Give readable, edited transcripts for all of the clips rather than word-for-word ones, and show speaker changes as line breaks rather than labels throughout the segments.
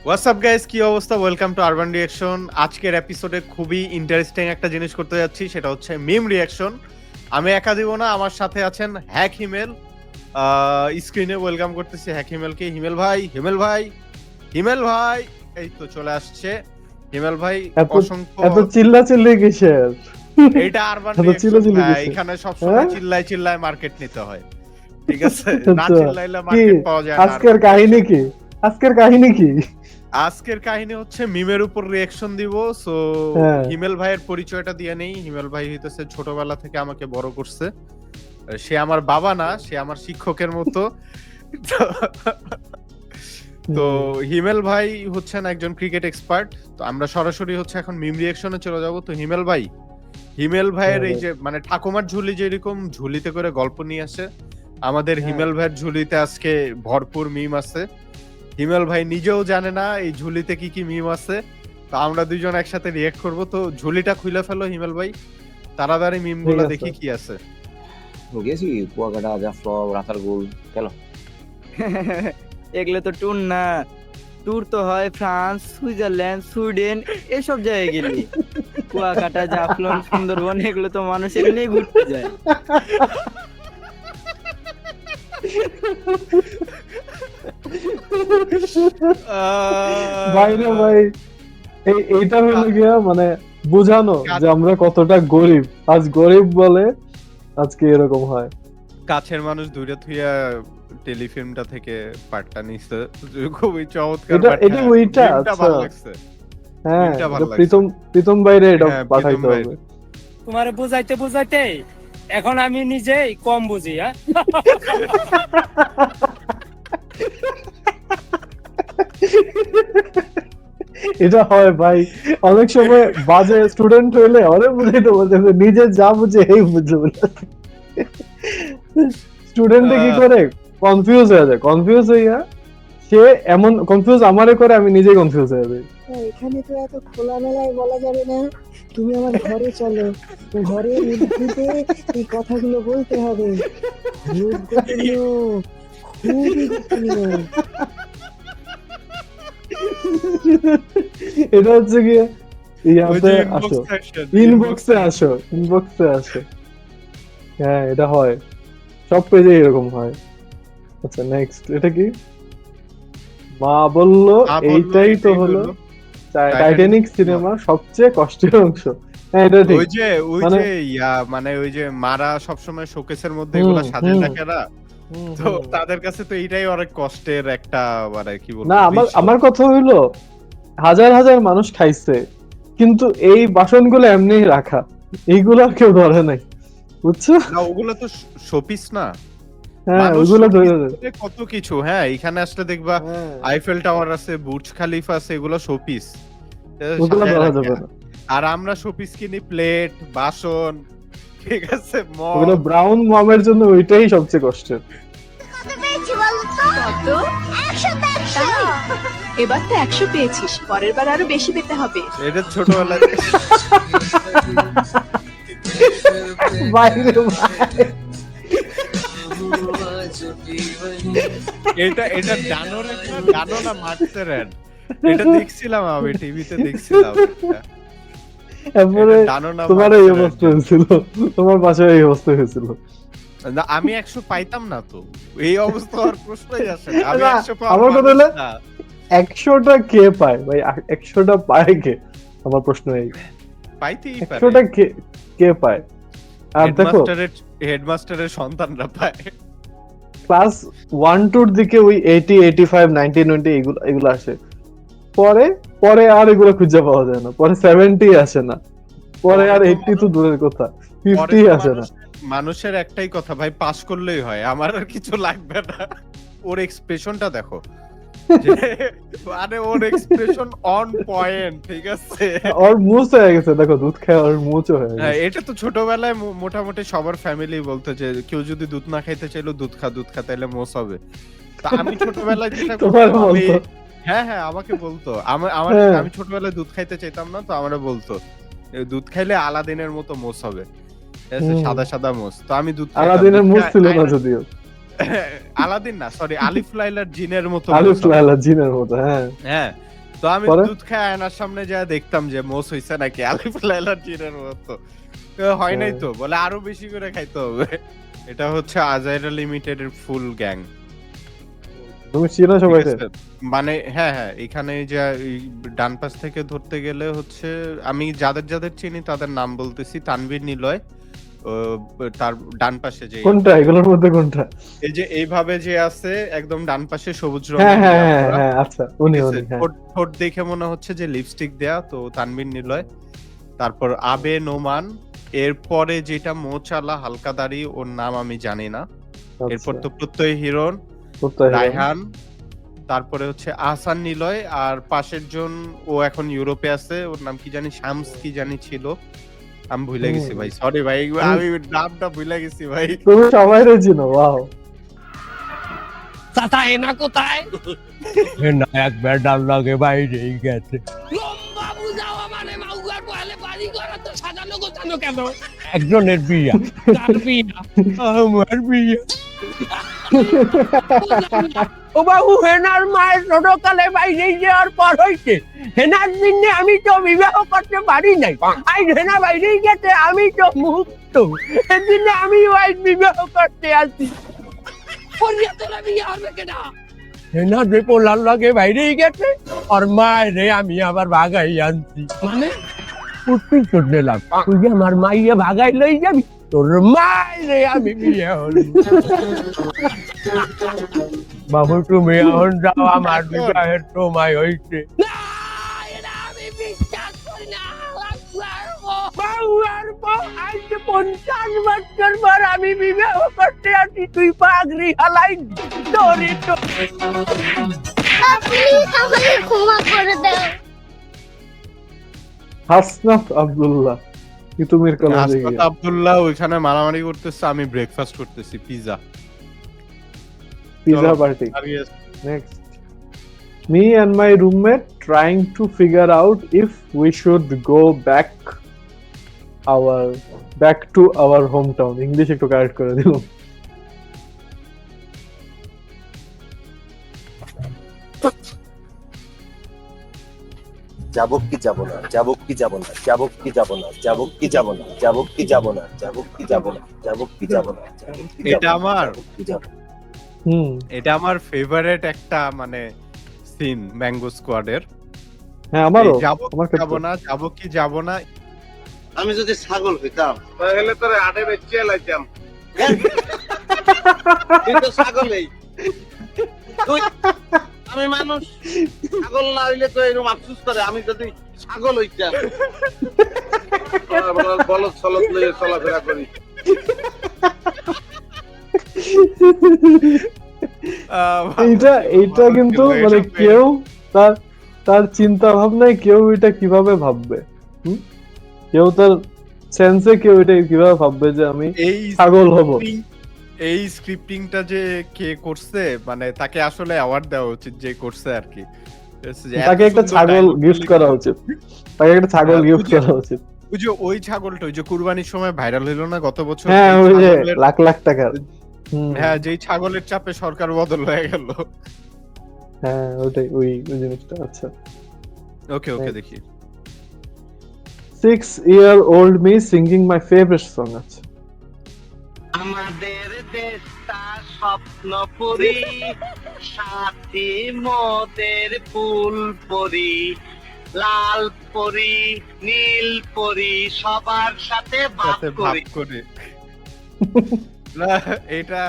WhatsApp guys, কি অবস্থা? Welcome to urban reaction. আজকের এপিসোডে খুবই ইন্টারেস্টিং একটা জিনিস করতে যাচ্ছি, সেটা হচ্ছে মিম রিয়াকশন। আমি একা দিব না, আমার সাথে আছেন হ্যাক হিমেল। স্ক্রিনে ওয়েলকাম করতেছি হ্যাক হিমেলকে। হিমেল ভাই, হিমেল ভাই, হিমেল ভাই, এই তো চলে আসছে হিমেল ভাই।
এত
অসংখ্য
এত চিল্লাচিল্লি কিসের?
এইটা আরবান
এত
রিয়াকশন
চিল্লাচিল্লি
ভাই,
কিসের?
এখানে সবসময়
হ্যাঁ
চিল্লায় চিল্লায় মার্কেট নিতে হয়, ঠিক আছে? না
আচ্ছা,
চিল্লাইলে
কি
মার্কেট পাওয়া যায় না
আজকের
আরবান
কাহিনী
রিয়াকশন।
কি? আজকের কাহিনী কি?
আজকের কাহিনী হচ্ছে মিমের উপর রিঅ্যাকশন দিব। সো
হ্যাঁ
হিমেল ভাইয়ের পরিচয়টা দিয়ে নেই। হিমেল ভাই হইতেছে ছোটবেলা থেকে আমাকে বড় করছে। সে আমার বাবা না, সে আমার শিক্ষকের মতো। তো তো
হুম,
হিমেল ভাই হচ্ছেন একজন ক্রিকেট এক্সপার্ট। তো আমরা সরাসরি হচ্ছে এখন মিম রিঅ্যাকশনে চলে যাব। তো হিমেল ভাই, হিমেল
হ্যাঁ
ভাইয়ের এই
ভাই।
যে মানে ঠাকুমার ঝুলি যেরকম ঝুলিতে করে গল্প নিয়ে আসে, আমাদের
হ্যাঁ
হিমেল ভাইয়ের ঝুলিতে আজকে ভরপুর মিম আছে। হিমেল ভাই নিজেও জানে না এই ঝুলিতে কি কি মিম আছে। তো আমরা দুইজন একসাথে রিয়েক্ট করব। তো ঝুলিটা খুলে ফেলো হিমেল ভাই, তাড়াতাড়ি মিম
ঠিক
গুলা
আছে।
দেখি কি আছে।
গেছি কুয়াকাটা জাফলং রাতারগুল গেল।
এগুলো তো ট্যুর না, ট্যুর তো হয় ফ্রান্স, সুইজারল্যান্ড, সুইডেন, এসব জায়গায় গেলি। কুয়াকাটা, জাফলং, সুন্দরবন এগুলো তো মানুষ এমনি ঘুরতে যায়।
ভাই রে ভাই, এইটা হলো গিয়া মানে বুঝানো যে আমরা কতটা গরিব। আজ গরিব বলে আজকে এরকম হয়।
কাছের মানুষ দূরে থুইয়া টেলিফিল্মটা থেকে পার্টটা নিছে। খুবই চমৎকার
এটা
পার্ট।
এটা ওইটা,
মিমটা
আচ্ছা।
ভালো লাগছে,
হ্যাঁ,
মিমটা ভালো
এটা
লাগছে।
প্রীতম বাইরে এটা
হ্যাঁ, প্রীতম
পাঠাইতে
ভাই।
হবে।
তোমারে বুঝাইতে বুঝাইতে এখন আমি নিজেই কম বুঝি। হ্যাঁ,
এটা হয় ভাই, অনেক সময় বাজে স্টুডেন্ট হইলে অনেক বুঝাইতে বলতে নিজে যা বুঝে এই বুঝে বলে স্টুডেন্টে কি করে কনফিউজ হয়ে যায়, কনফিউজ হইয়া সে এমন কনফিউজ আমারে করে, আমি নিজেই কনফিউজ হয়ে যাই।
এখানে তো এত খোলামেলায় বলা যাবে না। তুমি আমার ঘরে চলো, ঘরের নিভৃতে এই কথাগুলো বলতে হবে। খুব গোপনীয়, খুবই গোপনীয়।
এটা হচ্ছে গিয়ে
ওই
ইয়াতে
যে
আসো,
ইনবক্স সেকশন,
ইনবক্সে আসো, ইনবক্সে আসো। হ্যাঁ এটা হয়, সব পেজে এরকম হয়। আচ্ছা নেক্সট, এটা কি? মা বললো এইটাই তো হলো টাইটানিক সিনেমার সবচেয়ে কষ্টের অংশ। হ্যাঁ এটা ঠিক।
ওই যে ওই
মানে
যে মানে ওই যে মারা সবসময় শোকেসের মধ্যে
হুম,
এগুলা সাজিয়ে
হুম,
রাখে না। তো
হুম।
তাদের কাছে তো এইটাই অনেক কষ্টের একটা মানে কি বলবো
না, আমার
দৃশ্য।
আমার কথা হইলো হাজার হাজার মানুষ খাইছে, কিন্তু এই বাসনগুলো এমনি রাখা, এইগুলো আর কেউ ধরে নাই, বুঝছো?
না ওগুলা তো শোপিস না।
হ্যাঁ
মানুষ
ওইগুলো ধরে
showpiece
দেয়।
করে কত কিছু। হ্যাঁ, এখানে আসলে দেখবা
হ্যাঁ,
আইফেল টাওয়ার আছে, বুর্জ খালিফা আছে, এগুলো শোপিস
ওইগুলো
সাজায়
ধরা
রাখে।
যাবে না।
আর আমরা শোপিস কিনি প্লেট, বাসন, ঠিক আছে,
ওগুলো
মগ।
ব্রাউন মমের জন্য ওইটাই সবচেয়ে কষ্টের।
কত? 100 তাই? এবার তো 100 পেয়েছিস, পরের বার আরো বেশি পেতে হবে।
এটা ছোটবেলায়
বাইরে ভাই।
এটা এটা ডানোর একটা ডানো না মার্কসের ad। এটা দেখছিলাম, আমি টিভিতে দেখছিলাম এটা।
তারপরে
এটা ডানো না
তোমার এই
মার্কসের ad।
অবস্থা হয়েছিল, তোমার বাসায় এই অবস্থা হয়েছিল।
না, আমি 100 পাইতাম না তো। এই অবস্থা হওয়ার প্রশ্নই আসে না। আমি
না,
100 পাওয়ার
আমার কথা
মানুষ
হলো
না।
100টা কে পায় ভাই? 100টা পায় কে? আমার প্রশ্ন এই,
পাইতেই পারে।
100টা কে কে পায়? আর দেখো
হেডমাস্টারের সন্তানরা পায়।
ক্লাস 1-2 র দিকে ওই 80 85 90 90 এগুলো এগুলো আসে। পরে পরে আর এগুলো খুঁজে পাওয়া যায় না। পরে 70 আসে না, পরে আর 80 তো দূরের কথা,
পরে
50
তো
আসে না।
মানুষের একটাই কথা, ভাই পাস করলেই হয়, আমার আর কিছু লাগবে না। ওর এক্সপ্রেশনটা দেখো, যে মানে ওর এক্সপ্রেশন অন পয়েন্ট, ঠিক আছে।
ওর মুছ হয়ে গেছে, দেখো দুধ খায় ওর মুছও হয়ে
হ্যাঁ,
গেছে।
এটা তো ছোটবেলায় মোটামুটি সবার ফ্যামিলি বলতো যে কেউ যদি দুধ না খাইতে চাইলো দুধ খা তাইলে মোস হবে। তা আমি ছোটবেলায় যেটা
তোমার
করতাম, আমি
বলতো?
হ্যাঁ হ্যাঁ আমাকে বলতো, আমার
হ্যাঁ।
আমি ছোটবেলায় দুধ খাইতে চাইতাম না, তো আমরা বলতো দুধ খাইলে আলাদিনের মতো মোস হবে, ঠিক আছে,
হুম।
সাদা সাদা মোস। তো আমি দুধ খাইতাম,
আলাদিনের
দুধ
মুছ ছিল না
খাই-
যদিও,
আলাদিন না, সরি, আলিফ লাইলার জিনের মতো
আলিফ
মোস হবে।
লায়লা জিনের মতো। হ্যাঁ
হ্যাঁ, তো আমি
পরে?
দুধ খাই আয়নার সামনে যা দেখতাম যে মোস হইছে নাকি আলিফ লায়লার জিনের মতো। হয় নাই তো, বলে আরো বেশি করে খাইতে হবে। এটা হচ্ছে আজাইরা লিমিটেড এর ফুল গ্যাং।
তুমি চিনো সবাইকে?
মানে হ্যাঁ হ্যাঁ, এখানে যে এই ডান পাশ থেকে ধরতে গেলে হচ্ছে আমি যাদের যাদের চিনি তাদের নাম বলতেছি। তানভীর নিলয়, তার ডান পাশে যে
কোনটা এগুলোর মধ্যে কোনটা?
এই যে এইভাবে যে আছে একদম ডান পাশে সবুজ
হ্যাঁ
রঙের
হ্যাঁ
ইয়া
হ্যাঁ
করা।
হ্যাঁ, আচ্ছা উনি
ঠিক
উনি
আছে?
হ্যাঁ।
ঠোঁট দেখে মনে হচ্ছে যে লিপস্টিক দেয়া, তো তানভীর নিলয়। তারপর আবে নোমান, এরপরে যেটা মোচালা হালকা দাড়ি, ওর নাম আমি জানি না। এরপর তো প্রত্যয় হিরণ, রায়হান, তারপরে হচ্ছে আহসান নিলয়, আর পাশের জন ও এখন ইউরোপে আছে, ওর নাম কি জানি, শামস কি জানি ছিল, আমি ভুলে গেছি ভাই, সরি ভাই, আমি নামটা ভুলে গেছি ভাই।
তুমি সবাইরে চিনো, ওয়াও।
চাচা এনা কোথায়?
না একবার ডাল লাগে বাইরেই গেছে।
লম্বা বুঝাও মানে মাউগার পহলে বাড়ি ঘর তো সাজানো গোছানো কেন?
একজনের বিয়া,
কার বিয়া?
আমার বিয়া। ও বাবু, হেনার মায়ের ছোটকালে বাইরে যাওয়ার পর হইছে, হেনার জন্য আমি তো বিবাহ করতে পারি নাই। আজ হেনা বাইরেই গেছে, আমি তো মুক্ত, এদিন আমি আজ বিবাহ করতে আসি।
পরিয়া তোলা বিয়া হবে কেনা?
হেনা যে পোলার লাগে বাইরেই গেছে, আর মায়ের আমি আবার ভাগাই আনছি।
মানে
উঠতেই চোট নিলাম, তুই যে আমার মাইয়া ভাগাই লই যাবি, তোর মায়ের আমি বিয়ে হলি। বাবু তুমি এখন যাও, আমার বিবাহের সময় হইছে।
না, এটা আমি বিশ্বাস করি না।
বাবু আর বউ, আজ 50 বছর পর আমি বিবাহ করতে আসি, তুই পাগড়ি হালাই তোরে তো।
প্লিজ আমাকে ক্ষমা করে দাও।
হাসনাত আব্দুল্লাহ ইতুমির কলেজে
হাসনাত
গিয়ে।
আব্দুল্লাহ ওইখানে মারামারি করতেছে, আমি ব্রেকফাস্ট করতেছি pizza
pizza party. Next. Me and my roommate trying to figure out if we should go back to our hometown. English একটু কারেক্ট করে দিলাম।
যাবো কি যাব না, যাবো কি যাব না, যাবো কি যাব না, যাবো কি যাব না, যাবো কি যাব না, যাবো কি যাব না, যাবো কি যাব না, যাবো কি যাব না,
এটা আমার
যাবো কি যাব না।
এটা আমার ফেভারিট একটা মানে সিন ম্যাঙ্গো স্কোয়াডের।
হ্যাঁ আমারও,
যাবো
আমার
কি যাব না, যাবো কি যাব না।
আমি যদি ছাগল হইতাম তাহলে তোরে আড়ে বেচিয়ে লাইতাম। তুই তো ছাগলই, তুই আমি মানুষ, ছাগল না হইলে তো এরকম আফসোস করে। আমি যদি ছাগল হইতাম, বলদ সলদ লইয়ে চলাফেরা করি।
এইটা কিন্তু মানে কেউ তার চিন্তা ভাবনায় কেউ এটা কিভাবে ভাববে, কেউ তার সেন্সে কেউ এটা কিভাবে ভাববে যে আমি ছাগল হব।
এই স্ক্রিপ্টিংটা যে কে করছে, মানে তাকে আসলে অ্যাওয়ার্ড দেওয়া উচিত, যে করছে আর কি।
তাকে একটা ছাগল গিফট করা উচিত, তাকে একটা ছাগল গিফট করা উচিত।
ওই যে ওই ছাগলটা ওই যে কুরবানির সময় ভাইরাল হইলো না গত বছর?
হ্যাঁ ওই যে লাখ লাখ টাকার।
হ্যাঁ, যেই ছাগলের চাপে সরকার বদল হয়ে গেল।
হ্যাঁ ওটাই, ওই জিনিসটা। আচ্ছা
ওকে ওকে, দেখি।
6-year-old me singing my favorite song. আছে
আমাদের দেশটা স্বপ্নপুরী, সাথী মোদের ফুল পরি, লাল পরি, নীল পরি, সবার সাথে ভাব করি।
না, এটা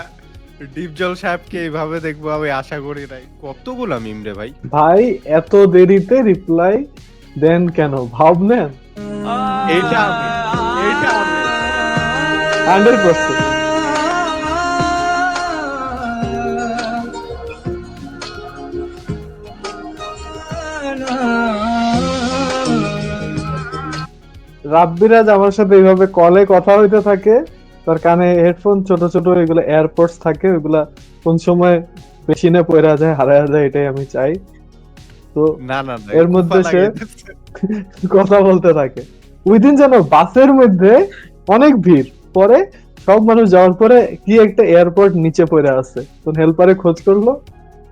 ডিপজল সাহেবকে এইভাবে দেখবো আমি আশা করি নাই। কতগুলা মিম রে ভাই।
ভাই এত দেরিতে রিপ্লাই দেন কেন, ভাব নেন।
এইটা
100%। রাব্বিরাজ আমার সাথে এইভাবে কলে কথা হইতে থাকে, তার কানে হেডফোন ছোট ছোট এগুলো এয়ারপডস থাকে, ওইগুলা কোন সময় মেশিনে পড়া যায়, হারায় যায়, এটাই আমি চাই। তো
না
এর মধ্যে সে কথা বলতে থাকে। ওই দিন যেন বাসের মধ্যে অনেক ভিড়, পরে সব মানুষ যাওয়ার পরে কি একটা এয়ারপোর্ট নিচে পড়ে আছে, তো হেল্পারে খোঁজ করলো,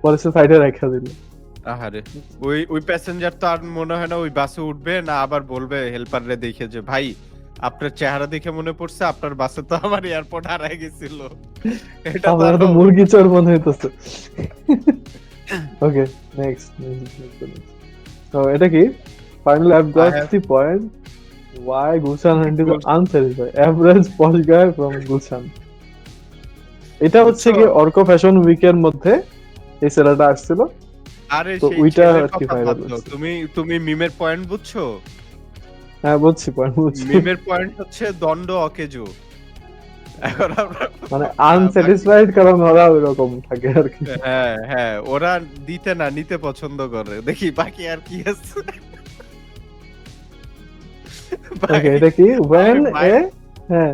পরে সে সাইডে রেখে দিল।
আহারে, ওই প্যাসেঞ্জার তো আর মনে হয় না ওই বাসে উঠবে না, আবার বলবে হেল্পাররে দেখে যে ভাই আপনার চেহারা দেখে মনে পড়ছে আপনার বাসে তো আমার এয়ারপোর্ট হারায় গেছিল। এটা তো
আমার
আর
তো মুরগি চোর মনে হইতেছে। ওকে, নেক্সট। তো এটা কি? Finally, I've got the point. Why Gulshan Aunty is unsatisfied? Average posh guy from Gulshan. এটা হচ্ছে কি অর্ক ফ্যাশন উইকের মধ্যে এই ছেলেটা আসছিল।
আরে
তো
সেই
ওইটা
ছেলের
আর কি
কথা
viral
বাদ দাও।
হচ্ছে।
তুমি মিমের পয়েন্ট বুঝছো?
হ্যাঁ বুঝছি, পয়েন্ট বুঝছি।
মিমের পয়েন্ট হচ্ছে দণ্ড অকেজো। এখন আমরা
মানে আনস্যাটিসফাইড কারণ ওরা ওইরকম থাকে আর কি।
হ্যাঁ হ্যাঁ, ওরা দিতে না নিতে পছন্দ করে। দেখি বাকি আর কি আছে।
ওকে, এটা কি? when a হ্যাঁ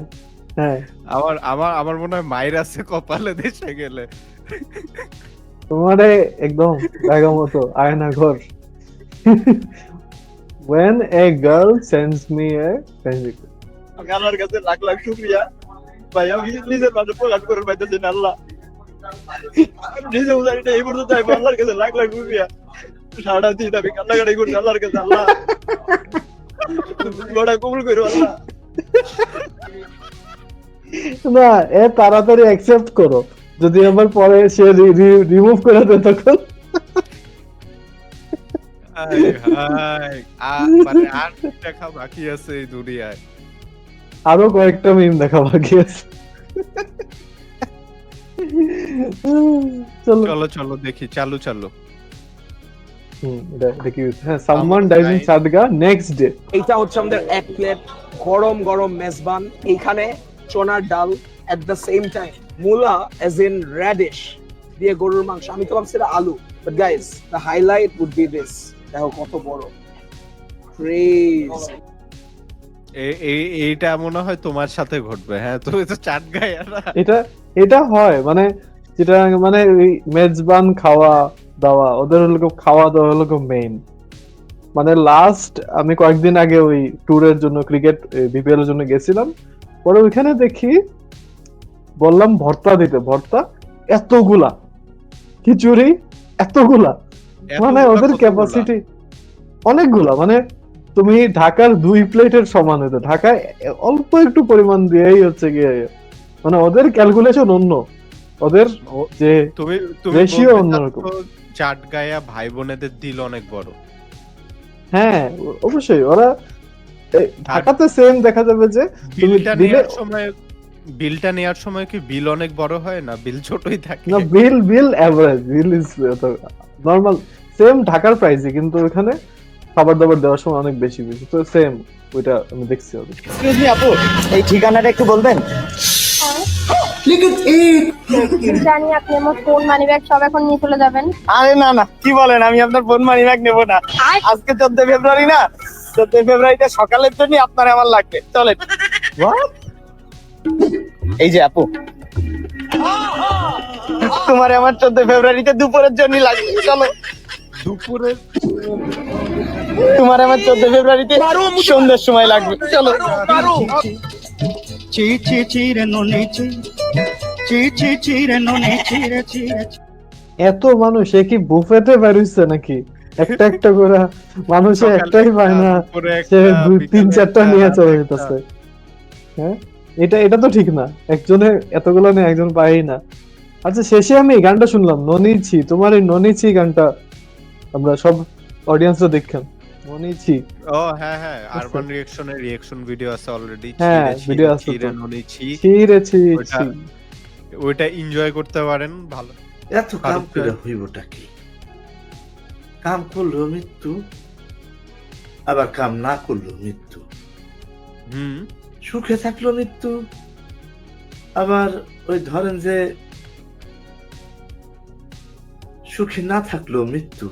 হ্যাঁ
আমার আমার আমার মনে হয় মায়ের আছে কপালে দেশে গেলে।
তোমারে একদম জায়গা মতো আয়না ঘর। when a girl sends me a friend request.
আল্লাহর কাছে লাখ লাখ শুকরিয়া ভাই, আমি নিজের মাঝে প্রকাশ করে পাইতেছি না আল্লাহ। আমি নিজে উদারি না, এই পর্যন্ত আমি আল্লাহর কাছে লাখ লাখ শুকরিয়া। সারা দিন আমি কান্নাকাটি করছি আল্লাহর কাছে, আল্লাহ গোটা কবুল করো আল্লাহ।
না, এ তাড়াতাড়ি অ্যাকসেপ্ট করো, যদি আবার পরে সে রিমুভ করে দেয় তখন।
হায় হায়, মানে আর কি দেখা বাকি আছে এই দুনিয়ায়?
আরো কয়েকটা মিম দেখা বাকি আছে। চলো
চলো চলো দেখি, চালু চালু।
এটা দেখি। হ্যাঁ, সামওয়ান ডাইজ ইন সাদগা নেক্সট ডে।
এইটা হচ্ছে আমাদের এক প্লেট গরম গরম মেজবান, এইখানে চনার ডাল, এট দ্য সেম টাইম মূলা এজ ইন রেডিশ দিয়ে গরুর মাংস। আমি তো ভাবছি এটা আলু, but guys the highlight would be this. দেখো কত বড় ক্রেজি।
এইটা মনে হয় তোমার সাথে ঘটবে। হ্যাঁ, তুমি তো চাট গায়া না।
এটা হয় মানে যেটা মানে ওই মেজবান খাওয়া দাওয়া, ওদের হলো খাওয়া দাওয়া হলো মেইন। মানে লাস্ট আমি কয়েকদিন আগে ওই ট্যুরের জন্য ক্রিকেট বিপিএল এর জন্য গেছিলাম, পরে ওইখানে দেখি বললাম ভর্তা দিতে, ভর্তা এতগুলা, খিচুড়ি এতগুলা, মানে ওদের ক্যাপাসিটি অনেকগুলা। মানে তুমি ঢাকার 2 প্লেটের সমান হতো, ঢাকায় অল্প একটু পরিমাণ দিয়েই হচ্ছে গিয়ে, মানে ওদের ক্যালকুলেশন অন্য, ওদের যে
তুমি
রেশিও অন্যরকম।
চাট গায়া ভাই বোনেদের দিল অনেক বড়।
হ্যাঁ অবশ্যই, ওরা ঢাকাতে সেম দেখা যাবে যে তুমি
বিলটা নেওয়ার সময় কি বিল অনেক বড় হয় না, বিল ছোটই থাকে?
না, bill average, bill is normal same ঢাকার প্রাইসই, কিন্তু ওখানে খাবার দাবার দেওয়ার সময় অনেক বেশি বেশি। তো সেম ওইটা আমি দেখছি।
এক্সকিউজ মি আপু, এই ঠিকানাটা একটু বলবেন?
জানি আপনি আমার ফোন মানি ব্যাগ সব এখন নিয়ে চলে যাবেন।
আরে না না, কি বলেন, আমি আপনার ফোন মানি ব্যাগ নেবো না। আজকে 14 ফেব্রুয়ারি না, 14 ফেব্রুয়ারিতে সকালের জন্য আপনার আমার লাগবে, চলেন। এই যে আপু, তোমার আমার 14 ফেব্রুয়ারিতে দুপুরের জন্য লাগবে, চলো।
দুপুরে
তোমার আমার 14 ফেব্রুয়ারিতে সন্ধ্যার সময় লাগবে, চলো।
এত মানুষ কি বুফেতে বেরোচ্ছে নাকি? একটা একটা করে মানুষে একটাই পায় না, সে 2-3-4টা নিয়ে চলে যেতেছে। হ্যাঁ, এটা তো ঠিক না, একজনে এতগুলো নিয়ে একজন পায়ই না। আচ্ছা, শেষে আমি এই গানটা শুনলাম, ননিছি, তোমার এই ননিছি গানটা আমরা সব অডিয়েন্সরা দেখলাম। ননিছি,
ও হ্যাঁ হ্যাঁ, আরবান রিঅ্যাকশনের রিঅ্যাকশন ভিডিও আছে অলরেডি।
হ্যাঁ ভিডিও আছে তো,
ননিছি,
ছিরেছি,
ওইটা এনজয় করতে পারেন। ভালো।
এত কাম করে হইবটা কি? কাম করলো মৃত্যু, আবার কাম না করলো মৃত্যু। সুখে থাকলো মৃত্যু, আবার ওই ধরেন যে সুখে না থাকলো মৃত্যু।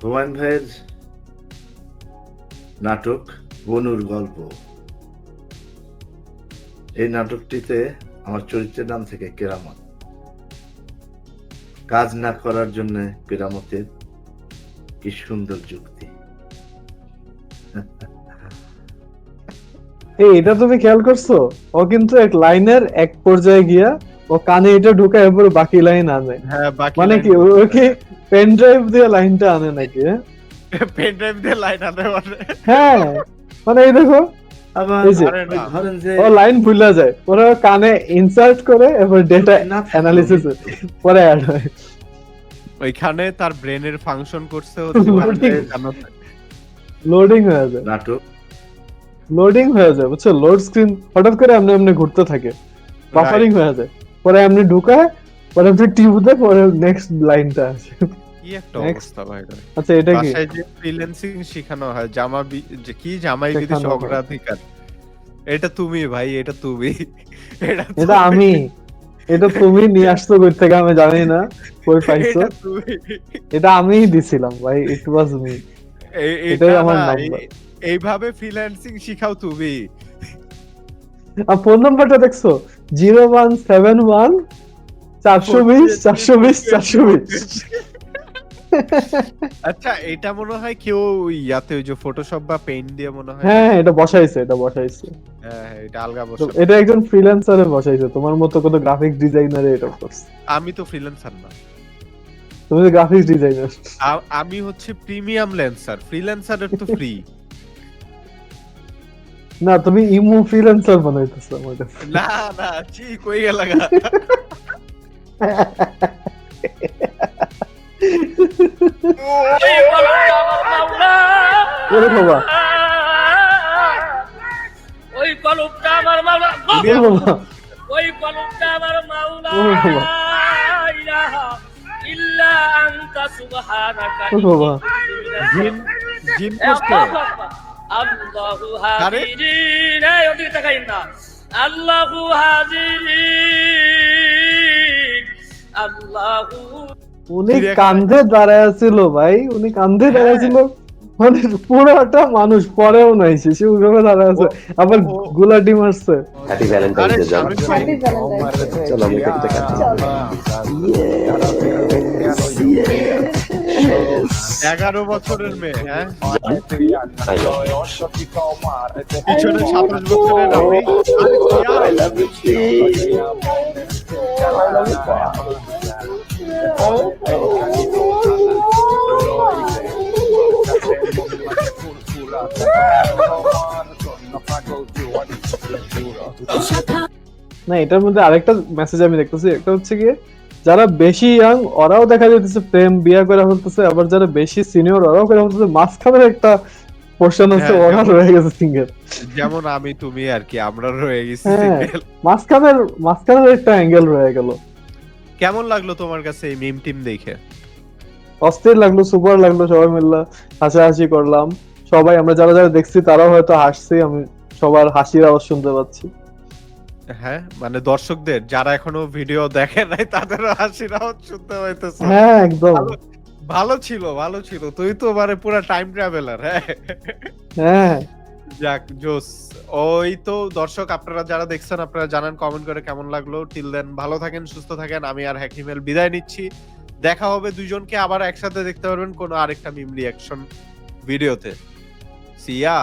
হুমায়ুন ভাইয়ের নাটক বনুর গল্প, এই নাটকটিতে আমার চরিত্রের নাম থেকে কেরামত। কাজ না করার জন্য কেরামতের কি সুন্দর যুক্তি।
এটা তুমি খেয়াল করছো? ও কিন্তু এক লাইনের এক পর্যায়ে গিয়া ও কানে এটা ঢুকে এরপর বাকি লাইন আনে,
হ্যাঁ বাকি
মানে কি ও কি পেন ড্রাইভ দিয়ে লাইনটা আনে নাকি?
পেন ড্রাইভ দিয়ে লাইন আনতে পারে।
হ্যাঁ মানে এই দেখো
আবার
এই যে,
ওই ধরেন যে
ও লাইন ভুলা যায়, পরে ও কানে ইনসার্ট করে এবার ডেটা
না থাকলেও
অ্যানালিসিস পরে অ্যাড হয়।
ওইখানে তার ব্রেনের ফাংশন করছে হচ্ছে
লোডিং হয়ে যায়,
নাটক
লোডিং হয়ে যায়, বুঝছো? লোড স্ক্রিন হঠাৎ করে এমনি এমনি ঘুরতে থাকে, বাফারিং হয়ে যায়, পরে এমনি ঢুকায়, পরে আপনি টিপুতে, পরে নেক্সট লাইনটা আসে।
কি একটা
Next.
অবস্থা ভাই এটা।
আচ্ছা এটা কি?
বাসায় যে ফ্রিল্যান্সিং শেখানো হয়, যে কি জামাই বিদেশ
শেখানো হয়।
অগ্রাধিকার, এটা তুমি ভাই, এটা তুমি,
এটা
তুমি।
আমি, এটা তুমি নিয়ে আসছো কই থেকে আমি জানি না, কই পাইছো?
এটা তুমি।
এটা আমিই দিছিলাম ভাই, ইট ওয়াজ মি।
এটা
এটাই আমার
না,
নাম্বার।
এইভাবে ফ্রিল্যান্সিং শিখাও তুমি।
আর ফোন নাম্বারটা দেখছো? 0171 420 420 420।
আচ্ছা এটা মনে হয় কেউ ইয়াতে ওই যে ফটোশপ বা পেইন্ট দিয়ে মনে হয়।
হ্যাঁ এটা বসাইছে, এটা বসাইছে,
হ্যাঁ এটা আলগা
তো
বসে।
এটা একজন ফ্রিল্যান্সারে বসাইছে, তোমার মতো কোনো গ্রাফিক ডিজাইনারে এটা করছে।
আমি তো ফ্রিল্যান্সার না,
তুমি তো গ্রাফিক্স ডিজাইনার।
আমি হচ্ছে প্রিমিয়াম ল্যান্সার, ফ্রিল্যান্সারের তো ফ্রি।
না তুমি ইমো ফ্রিল্যান্সার বানাইতেছো আমাদের।
না না জি কই গেলাগা।
ওরে বাবা,
ওই কলমটা আমার মাওলা,
ওরে বাবা,
ওই কলমটা আমার মাওলা,
ওরে বাবা,
ইলাহা ইল্লা আনতা সুবহানাকা
ওরে বাবা।
জিন জিন পোস্টে
আল্লাহু
আরে?
হাজিরিন, এই ওদিকে তাকাইন না, আল্লাহু হাজিরিন, আল্লাহু
উনি কান্ধে দাঁড়ায় ছিল ভাই, উনি কান্ধে দাঁড়ায় ছিল, মানে পুরোটা মানুষ, পরেও নাই সে ওইভাবে দাঁড়ায় আছে, আবার গুলাটি মারছে।
হ্যাপি
আরে
ভ্যালেন্টাইন্স ডে জান।
শামিম ভাই,
হ্যাপি ভ্যালেন্টাইন্স ডে।
চলো আমি কেকটা কাটি।
11 বছরের মেয়ে, হ্যাঁ
I love you.
পিছনে 27 বছরের আমি।
I love you too.
না এটার মধ্যে আরেকটা মেসেজ আমি দেখতেছি, একটা হচ্ছে কি যারা বেশি ইয়াং ওরাও দেখা যাইতেছে প্রেম বিয়া করে ফেলতেছে, আবার যারা বেশি সিনিয়র ওরাও করে ফেলতেছে, মাঝখানের একটা পোর্শন আছে
হ্যাঁ,
ওরা রয়ে গেছে সিঙ্গেল।
যেমন আমি তুমি আর কি, আমরা রয়ে গেছি
হ্যাঁ।
single।
মাঝখানের একটা অ্যাঙ্গেল রয়ে গেল।
কেমন লাগলো তোমার কাছে এই মিম টিম দেখে?
অস্থির লাগলো, সুপার লাগলো, সবাই মিললে হাসাহাসি করলাম, সবাই আমরা যারা যারা দেখছি তারাও হয়তো হাসছি, আমি সবার হাসির আওয়াজ শুনতে পাচ্ছি।
হ্যাঁ মানে দর্শকদের যারা এখনো ভিডিও দেখে নাই তাদেরও হাসির আওয়াজ শুনতে পাইতেছে।
হ্যাঁ একদম,
ভালো ছিল, ভালো ছিল। তুই তো মানে পুরো টাইম ট্রাভেলার। হ্যাঁ
হ্যাঁ
যাক জোস। ওই তো দর্শক আপনারা যারা দেখছেন আপনারা জানান কমেন্ট করে কেমন লাগলো। টিল দেন ভালো থাকেন, সুস্থ থাকেন। আমি আর হাকিমেল বিদায় নিচ্ছি। দেখা হবে দুইজনকে আবার একসাথে দেখতে পারবেন কোনো আরেকটা মিম রিঅ্যাকশন ভিডিওতে। সিয়া।